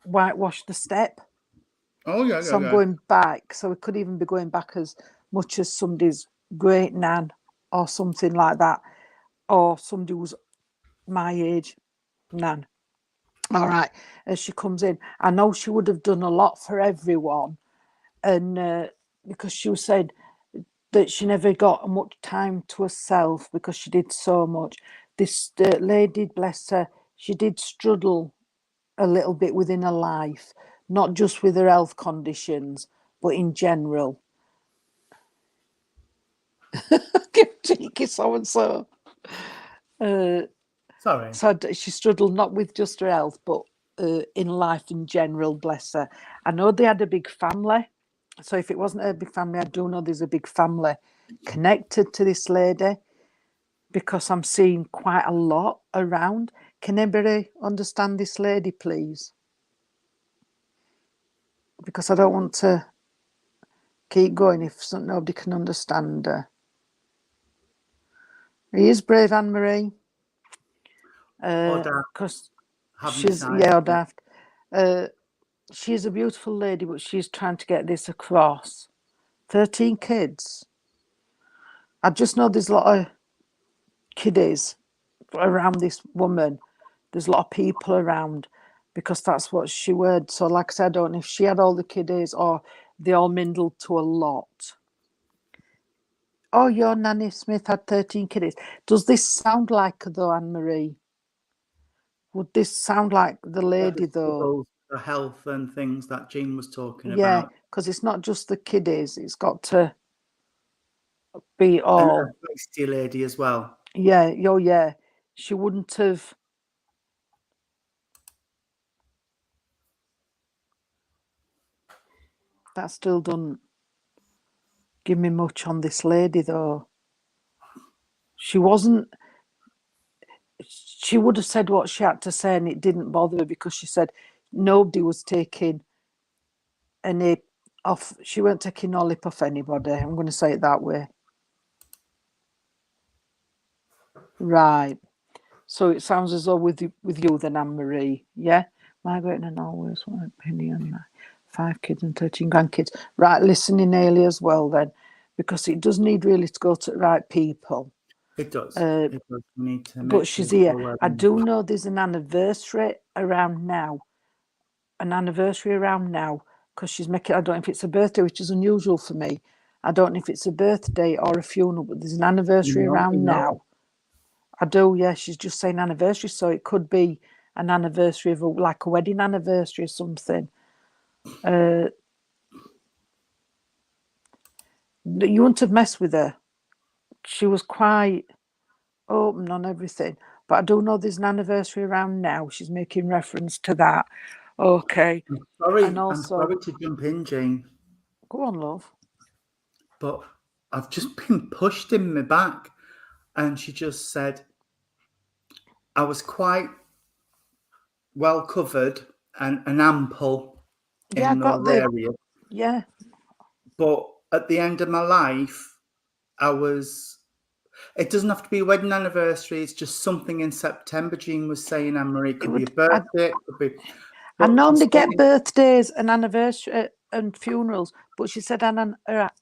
whitewash the step. Oh, yeah. So I'm going back. So we could even be going back as much as somebody's great nan or something like that, or somebody who's my age nan. All right, as she comes in, I know she would have done a lot for everyone, and because she said that she never got much time to herself because she did so much. This lady, bless her, she did struggle a little bit within her life, not just with her health conditions, but in general. Cheeky so and so. Sorry. So she struggled not with just her health, but in life in general, bless her. I know they had a big family. So if it wasn't a big family, I do know there's a big family connected to this lady, because I'm seeing quite a lot around. Can anybody understand this lady, please? Because I don't want to keep going if nobody can understand her. He is brave, Anne-Marie. Because she's, yeah, or daft. She's a beautiful lady, but she's trying to get this across. 13 kids. I just know there's a lot of kiddies around this woman. There's a lot of people around, because that's what she would. So like I said, I don't know if she had all the kiddies or they all mingled to a lot. Oh, your Nanny Smith had 13 kiddies. Does this sound like her though, Anne-Marie? Would this sound like the lady though? The health and things that Jean was talking about. Yeah, because it's not just the kiddies. It's got to be all. And a feisty lady as well. Yeah, oh yeah. She wouldn't have. That still doesn't give me much on this lady though. She wasn't. She would have said what she had to say, and it didn't bother her, because she said nobody was taking any off. She weren't taking no lip off anybody. I'm going to say it that way. Right. So it sounds as though with you then, Anne-Marie, yeah? Margaret and always want a penny on that. 5 kids and 13 grandkids. Right, listening Ailey as well then, because it does need really to go to the right people. It does. It does. We need to. But she's here. I do know there's an anniversary around now. Because she's making, I don't know if it's a birthday, which is unusual for me. I don't know if it's a birthday or a funeral, but there's an anniversary around now. I do, yeah. She's just saying anniversary, so it could be an anniversary of like a wedding anniversary or something. You wouldn't have messed with her. She was quite open on everything. But I do know there's an anniversary around now. She's making reference to that. Okay. I'm sorry to jump in, Jane. Go on, love. But I've just been pushed in my back, and she just said I was quite well covered and ample in those areas. Yeah. But at the end of my life, it doesn't have to be a wedding anniversary. It's just something in September. Jean was saying, Anne-Marie, it could be a birthday. It could be. I normally get birthdays and anniversary and funerals, but she said an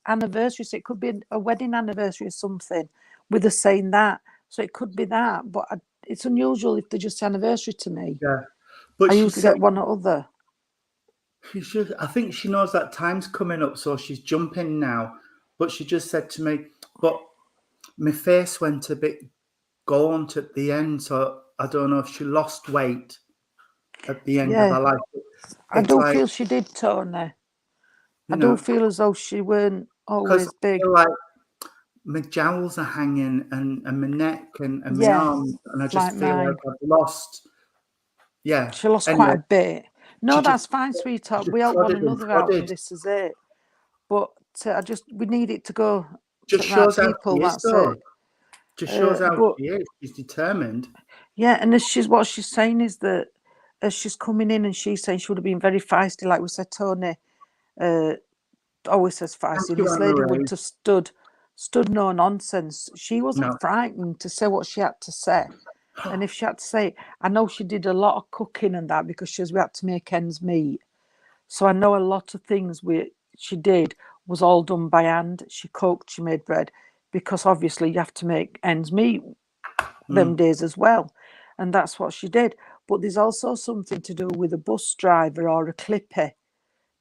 anniversary, so it could be a wedding anniversary or something with her saying that. So it could be that, but it's unusual if they're just anniversary to me. Yeah, but I usually get one or other. I think she knows that time's coming up, so she's jumping now. But she just said to me, but my face went a bit gaunt at the end, so I don't know if she lost weight at the end of her life. I do feel she did, Tony. I do feel as though she weren't always big. I feel like my jowls are hanging and my neck and my arms, and I just feel like I've lost. Yeah. She lost quite a bit. No, that's fine, sweetheart. We help one another out, and this is it. But we need it to go. Just shows how she is, though. Just shows how she is. She's determined. Yeah, and what she's saying is that as she's coming in and she's saying she would have been very feisty, like we said, Tony always says feisty. This lady wouldn't have stood no nonsense. She wasn't frightened to say what she had to say. And if she had to say, I know she did a lot of cooking and that because we had to make ends meet. So I know a lot of things she did was all done by hand. She cooked, she made bread, because obviously you have to make ends meet them days as well. And that's what she did. But there's also something to do with a bus driver or a clippy.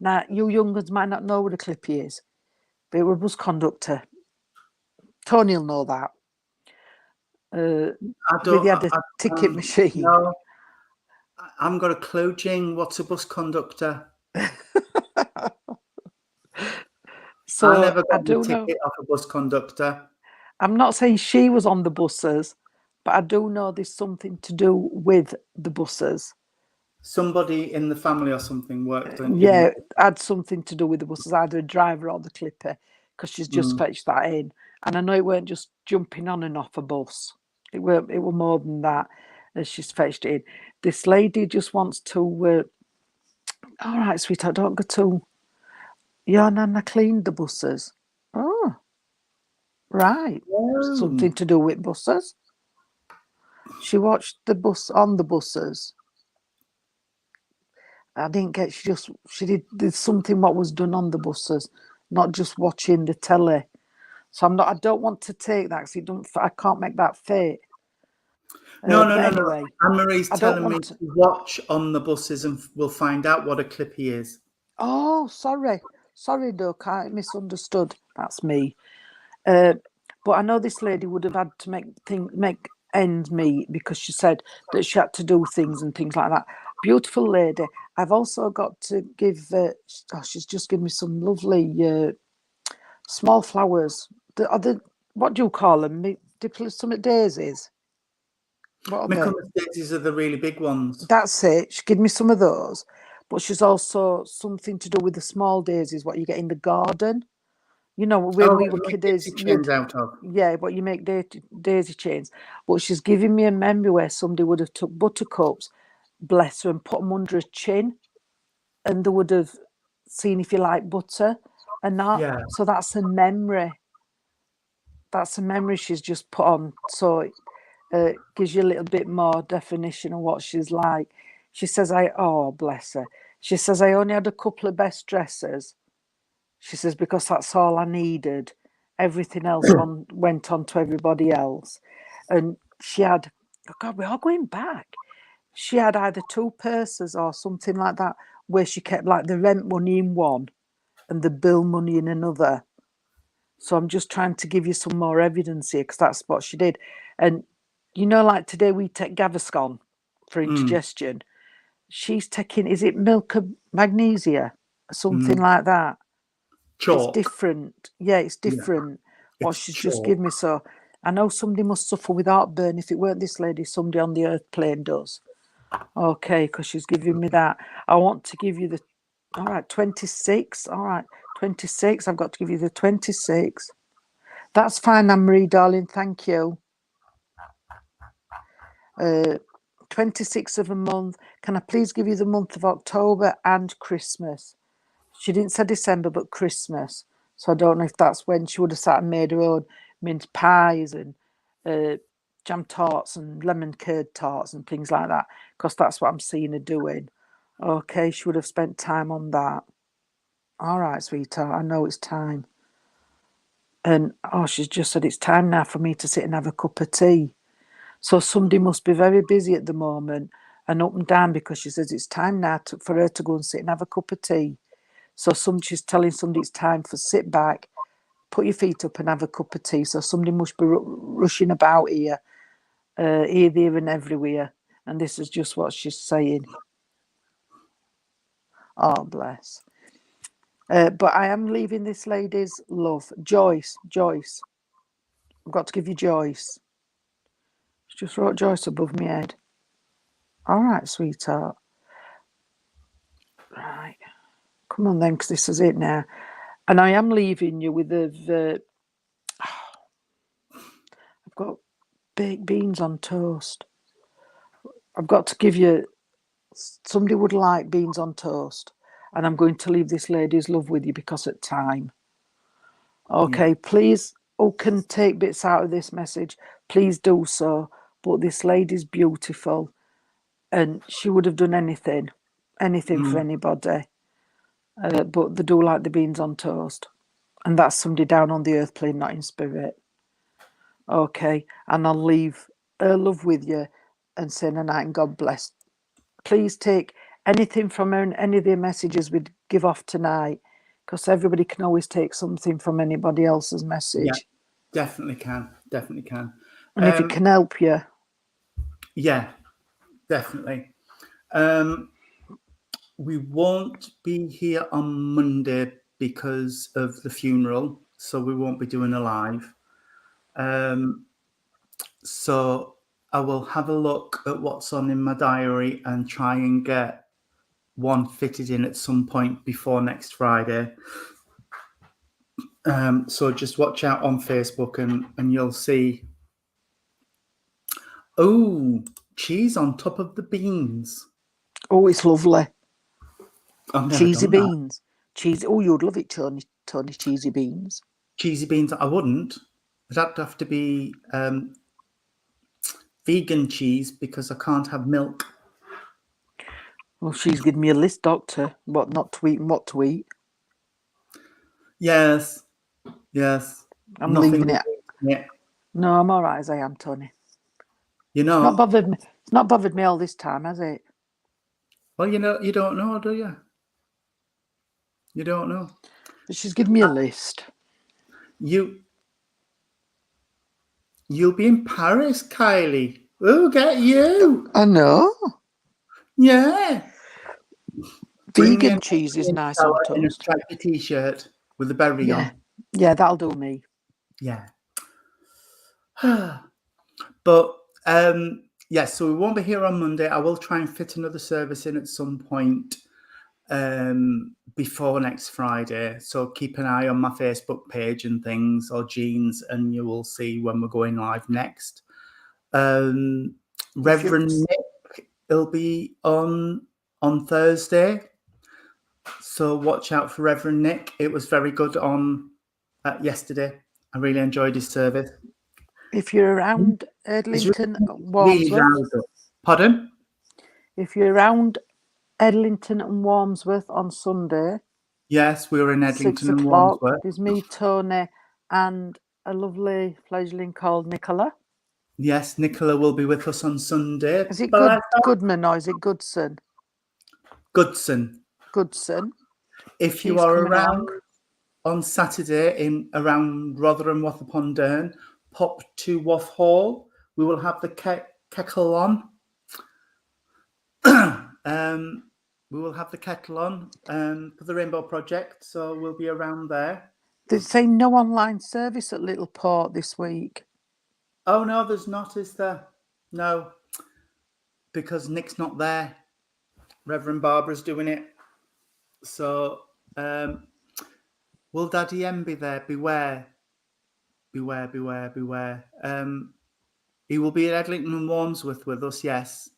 Now, you young ones might not know what a clippy is, but we're a bus conductor. Tony will know that. He had a ticket machine. No, I haven't got a clue, Jean. What's a bus conductor? So I never I got my do know. ticket off a bus conductor. I'm not saying she was on the buses, but I do know there's something to do with the buses. Somebody in the family or something worked in Yeah, had something to do with the buses, either a driver or the clipper, because she's just Mm. fetched that in. And I know it weren't just jumping on and off a bus. It were more than that as she's fetched it in. This lady just wants to all right, sweetheart, don't go to your nana cleaned the buses. Oh, right. Oh. Something to do with buses. She watched the bus on the buses. I didn't get. She did. There's something what was done on the buses, not just watching the telly. So I'm not. I don't want to take that because I can't make that fit. No. Anyway, Anne-Marie's I don't telling me want to to. watch on the buses and we'll find out what a clippy is. Oh, sorry, Duck. I misunderstood. That's me. But I know this lady would have had to make ends meet because she said that she had to do things and things like that. Beautiful lady. I've also got to give. She's just given me some lovely small flowers. What do you call them? Some daisies. What are they? Michaelmas daisies are the really big ones. That's it. She gave me some of those. But she's also something to do with the small daisies, what you get in the garden. You know, when we were kids, daisy chains out of. yeah, but you make daisy chains. But she's giving me a memory where somebody would have took buttercups, bless her, and put them under a chin, and they would have seen if you like butter, and that. Yeah. So that's a memory. That's a memory she's just put on. So it gives you a little bit more definition of what she's like. She says, oh, bless her. She says, I only had a couple of best dresses. She says, because that's all I needed. Everything else went on to everybody else. And she had, oh God, we're all going back. She had either two purses or something like that, where she kept like the rent money in one and the bill money in another. So I'm just trying to give you some more evidence here because that's what she did. And you know, like today we take Gaviscon for indigestion. She's taking, is it milk of magnesia? Something like that. Chalk. It's different. Yeah, it's different. What she's just given me. So I know somebody must suffer with heartburn. If it weren't this lady, somebody on the earth plane does. Okay, because she's giving me that. I want to give you the, all right, 26. All right, 26. I've got to give you the 26. That's fine, Anne-Marie, darling. Thank you. 26th of a month. Can I please give you the month of October and Christmas? She didn't say December, but Christmas. So I don't know if that's when she would have sat and made her own mince pies and jam tarts and lemon curd tarts and things like that, because that's what I'm seeing her doing. Okay, she would have spent time on that. All right, sweetheart, I know it's time. And she's just said it's time now for me to sit and have a cup of tea. So somebody must be very busy at the moment and up and down, because she says it's time now for her to go and sit and have a cup of tea. So she's telling somebody it's time for sit back, put your feet up and have a cup of tea. So somebody must be rushing about here, there and everywhere. And this is just what she's saying. Oh, bless. But I am leaving this lady's love. Joyce. I've got to give you Joyce. She just wrote Joyce above my head. All right, sweetheart. Right. Come on then, because this is it now. And I am leaving you with I've got baked beans on toast. I've got to give you, somebody would like beans on toast. And I'm going to leave this lady's love with you because of time. Okay, please, who can take bits out of this message, please do so. But this lady's beautiful and she would have done anything for anybody. But they do like the beans on toast. And that's somebody down on the earth plane, not in spirit. Okay, and I'll leave her love with you and say a night and God bless. Please take anything from her and any of the messages we give off tonight, because everybody can always take something from anybody else's message. Yeah, definitely can. And if it can help you. Yeah, definitely. We won't be here on Monday because of the funeral, so we won't be doing a live. So I will have a look at what's on in my diary and try and get one fitted in at some point before next Friday. So just watch out on Facebook and you'll see. Oh, cheese on top of the beans. Oh, it's lovely. Cheesy beans. Cheesy. Oh, you'd love it, Tony. Cheesy beans. Cheesy beans. I wouldn't. It'd have to be vegan cheese because I can't have milk. Well, she's given me a list, doctor, what not to eat and what to eat. Yes. I'm leaving it. Yeah. No, I'm all right as I am, Tony. You know, it's not bothered me all this time, has it? Well, you don't know, do you? You don't know. But she's given me a list. You'll be in Paris, Kylie. Oh, get you. I know. Yeah. Vegan cheese is nice on toast. In a stripy t-shirt with a berry on. Yeah, that'll do me. Yeah. But so we won't be here on Monday. I will try and fit another service in at some point before next Friday. So keep an eye on my Facebook page and things, or Jean's, and you will see when we're going live next. Reverend Nick will be on Thursday. So watch out for Reverend Nick. It was very good on yesterday. I really enjoyed his service. If you're around Edlington, Warmsworth. Pardon? If you're around Edlington and Warmsworth on Sunday. Yes, we were in Edlington and Warmsworth. There's me, Tony, and a lovely fledgling called Nicola. Yes, Nicola will be with us on Sunday. Is it Goodman or is it Goodson? Goodson. If you are around on Saturday around Rotherham, Wath-upon-Dearne, pop to Wath Hall. We will have the kettle on. We will have the kettle on for the Rainbow Project, so we'll be around there. They say no online service at Little Port this week. Oh no, there's not, is there? No, because Nick's not there. Reverend Barbara's doing it. So, will Daddy M be there? Beware. He will be at Edlington and Warmsworth with us, yes.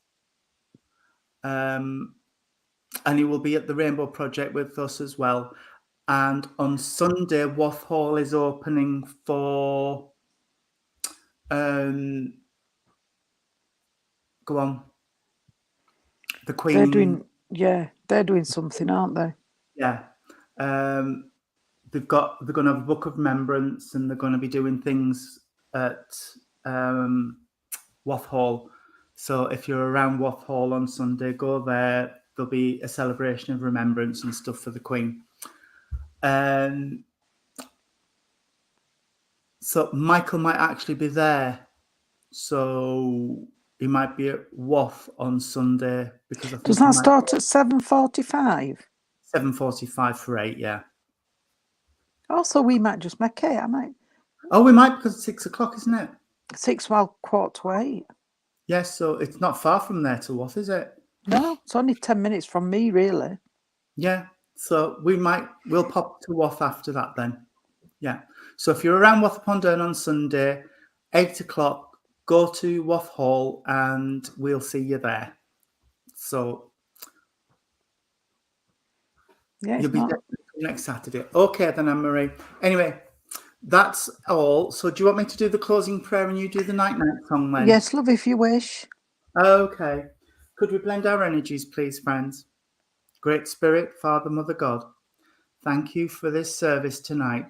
And he will be at the Rainbow Project with us as well. And on Sunday, Wath Hall is opening for the Queen. They're doing something, aren't they? Yeah. They're going to have a book of remembrance, and they're going to be doing things at Wath Hall. So if you're around Wath Hall on Sunday, go there. There'll be a celebration of remembrance and stuff for the Queen. So Michael might actually be there. So he might be at Wath on Sunday because I think does that start at 7:45? 7:45 for 8, yeah. Also, we might just make it. Oh, we might because it's 6 o'clock, isn't it? 6, well, 7:45. Yes, so it's not far from there to Wath, is it? No, it's only 10 minutes from me, really. Yeah, so we'll pop to Wath after that then. Yeah, so if you're around Wath-upon-Dearne on Sunday, 8 o'clock, go to Wath Hall and we'll see you there. So you'll be there next Saturday. Okay then, Anne-Marie. Anyway, that's all. So do you want me to do the closing prayer and you do the night-night song then? Yes, love, if you wish. Okay. Could we blend our energies, please, friends? Great Spirit, Father, Mother, God, thank you for this service tonight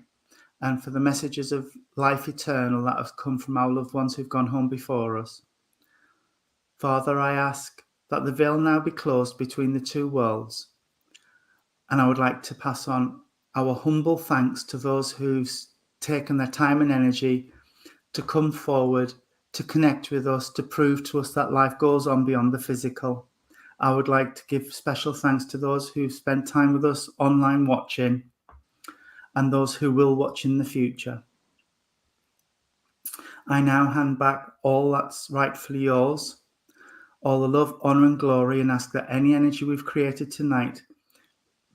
and for the messages of life eternal that have come from our loved ones who've gone home before us. Father, I ask that the veil now be closed between the two worlds. And I would like to pass on our humble thanks to those who've taken their time and energy to come forward, to connect with us, to prove to us that life goes on beyond the physical. I would like to give special thanks to those who've spent time with us online watching and those who will watch in the future. I now hand back all that's rightfully yours, all the love, honour and glory, and ask that any energy we've created tonight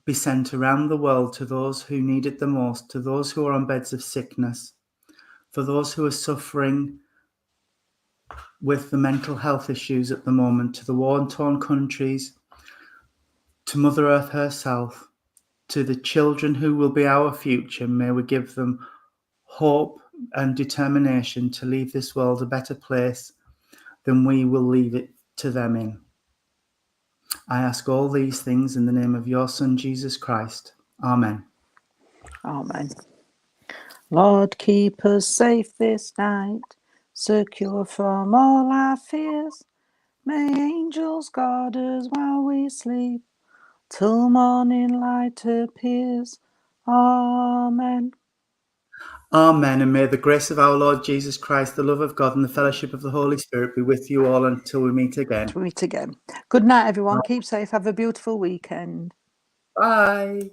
be sent around the world to those who need it the most, to those who are on beds of sickness, for those who are suffering with the mental health issues at the moment, to the war-torn countries, to Mother Earth herself, to the children who will be our future. May we give them hope and determination to leave this world a better place than we will leave it to them in. I ask all these things in the name of your Son, Jesus Christ. Amen. Amen. Lord, keep us safe this night, secure from all our fears. May angels guard us while we sleep, till morning light appears. Amen. Amen. And may the grace of our Lord Jesus Christ, the love of God, and the fellowship of the Holy Spirit be with you all until we meet again. Till we meet again. Good night, everyone. Keep safe. Have a beautiful weekend. Bye.